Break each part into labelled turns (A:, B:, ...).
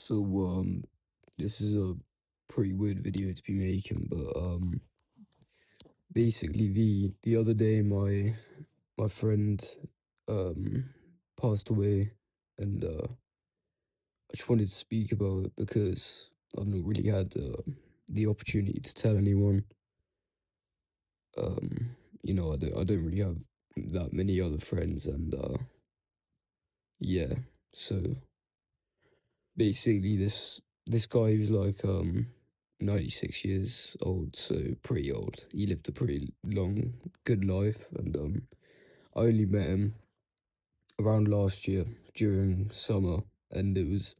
A: So, this is a pretty weird video to be making, but basically the other day my friend um passed away, and I just wanted to speak about it because I've not really had the opportunity to tell anyone. I don't really have that many other friends, and yeah. So basically, this guy was like 96 years old, so pretty old. He lived a pretty long, good life, and I only met him around last year during summer, and it was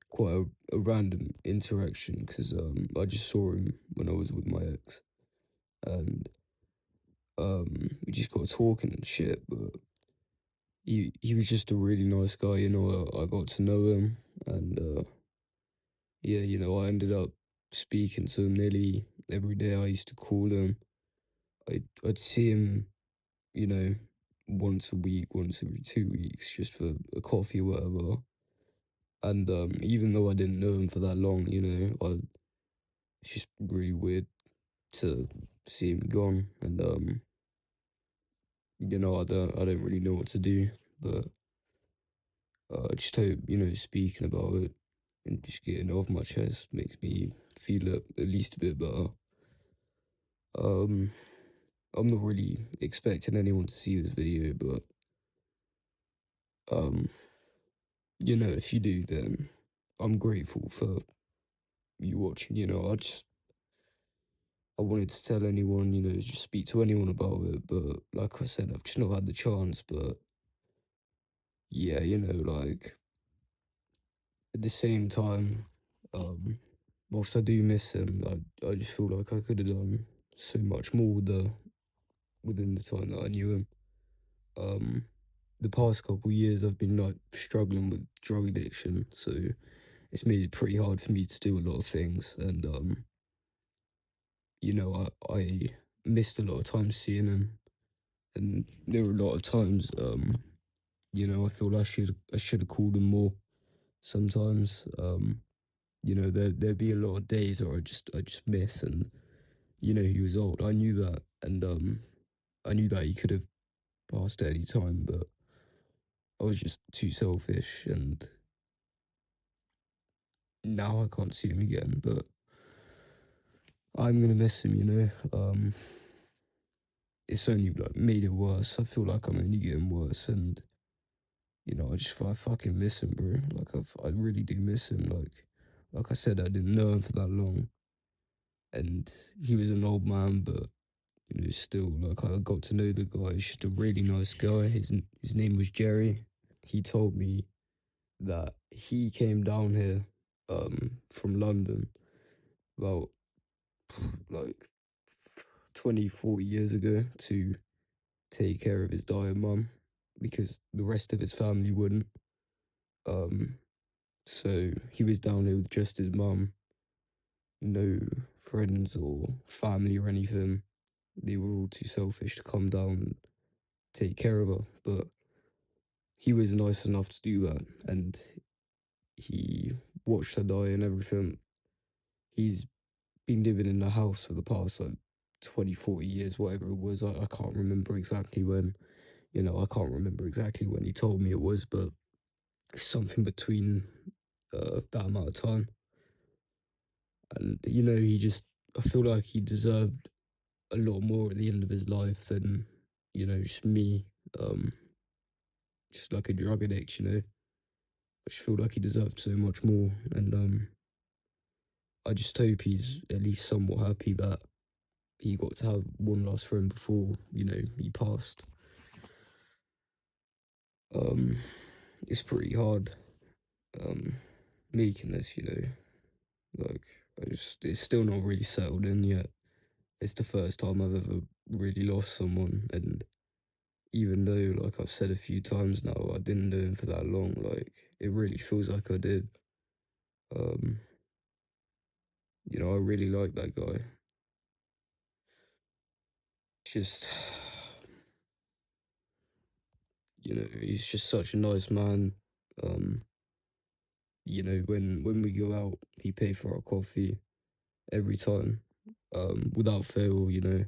A: quite a random interaction because I just saw him when I was with my ex, and we just got talking and shit. But he was just a really nice guy, I got to know him, and yeah, I ended up speaking to him nearly every day. I used to call him. I'd see him, you know, once a week, once every 2 weeks, just for a coffee or whatever. And even though I didn't know him for that long, it's just really weird to see him gone. And I don't really know what to do. But I just hope, speaking about it and just getting it off my chest makes me feel at least a bit better. Um, I'm not really expecting anyone to see this video, but um, if you do, then I'm grateful for you watching. I wanted to tell anyone, just speak to anyone about it, but like I said, I've just not had the chance. But yeah, like at the same time, um, whilst I do miss him, I just feel like I could have done so much more within the time that I knew him. Um, the past couple years, I've been like struggling with drug addiction, so it's made it pretty hard for me to do a lot of things. And I missed a lot of times seeing him, and there were a lot of times, I feel I should have called him more. Sometimes, there'd be a lot of days where I just miss, and he was old. I knew that, and I knew that he could have passed at any time, but I was just too selfish, and now I can't see him again. But I'm gonna miss him. It's only like made it worse. I feel like I'm only getting worse, and I fucking miss him, bro. Like I really do miss him. Like I said, I didn't know him for that long, and he was an old man, but still, like I got to know the guy. He's just a really nice guy. His name was Jerry. He told me that he came down here, from London about like 20, 40 years ago to take care of his dying mum because the rest of his family wouldn't. Um, so he was down here with just his mum, no friends or family or anything. They were all too selfish to come down and take care of her. But he was nice enough to do that, and he watched her die and everything. He's been living in the house for the past like 20, 40 years, whatever it was. I can't remember exactly when. I can't remember exactly when he told me it was, but something between that amount of time. And I feel like he deserved a lot more at the end of his life than just me, um, just like a drug addict. I just feel like he deserved so much more, and I just hope he's at least somewhat happy that he got to have one last friend before he passed. Um, it's pretty hard um making this. Like it's still not really settled in yet. It's the first time I've ever really lost someone, and even though, like I've said a few times now, I didn't know him for that long, like, it really feels like I did. Um, I really like that guy. It's just, he's just such a nice man. Um, You know, when we go out, he pay for our coffee every time, without fail. You know,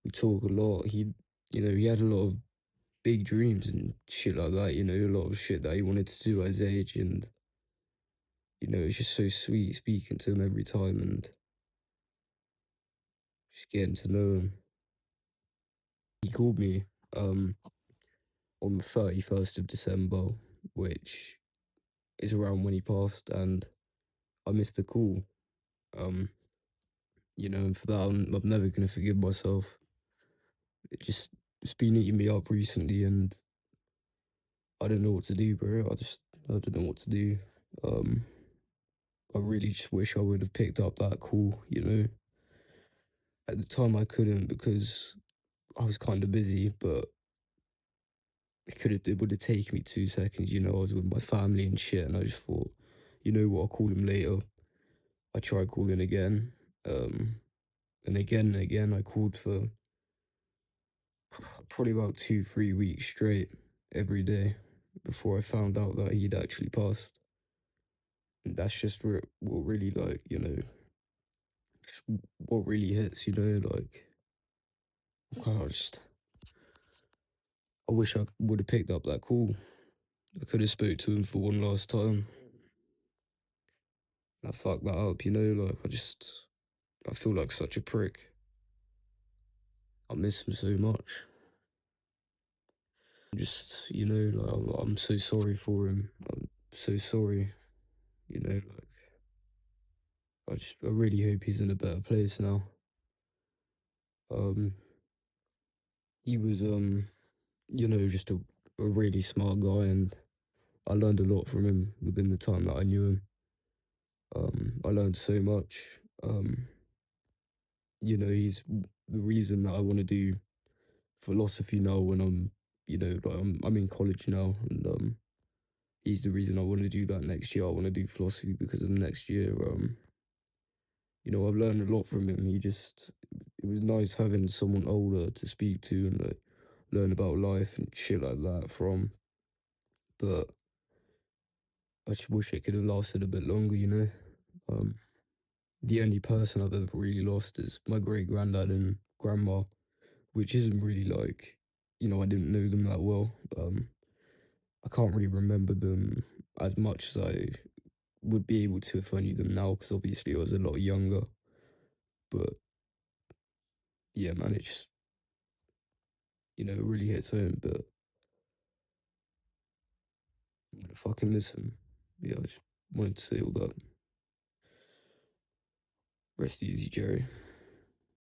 A: we talk a lot. He had a lot of big dreams and shit like that. You know, a lot of shit that he wanted to do at his age, and it's just so sweet speaking to him every time and just getting to know him. He called me um on the 31st of December, which is around when he passed, and I missed the call. Um, and for that, I'm never gonna forgive myself. It's been eating me up recently, and I don't know what to do, bro. I don't know what to do. Um, I really just wish I would have picked up that call. At the time I couldn't because I was kind of busy, but it would have taken me 2 seconds. I was with my family and shit, and I just thought, you know what, I'll call him later. I tried calling again, um, and again and again. I called for probably about 2, 3 weeks straight every day before I found out that he'd actually passed. And that's just what really, like, what really hits. Like, I just I wish I would have picked up that call. I could have spoke to him for one last time. I fucked that up. Like, I feel like such a prick. I miss him so much. Just, like, I'm so sorry for him. I'm so sorry. Like, I really hope he's in a better place now. Um, he was, just a really smart guy, and I learned a lot from him within the time that I knew him. I learned so much. He's the reason that I want to do philosophy now when like I'm in college now, and he's the reason I want to do that next year. I want to do philosophy because of next year. I've learned a lot from him. It was nice having someone older to speak to and like learn about life and shit like that from. But I just wish it could have lasted a bit longer. Um, the only person I've ever really lost is my great granddad and grandma, which isn't really like, I didn't know them that well. I can't really remember them as much as I would be able to if I knew them now, because obviously I was a lot younger. But yeah, man, it just, it really hits home. But I'm gonna fucking miss him. Yeah, I just wanted to say all that. Rest easy, Jerry.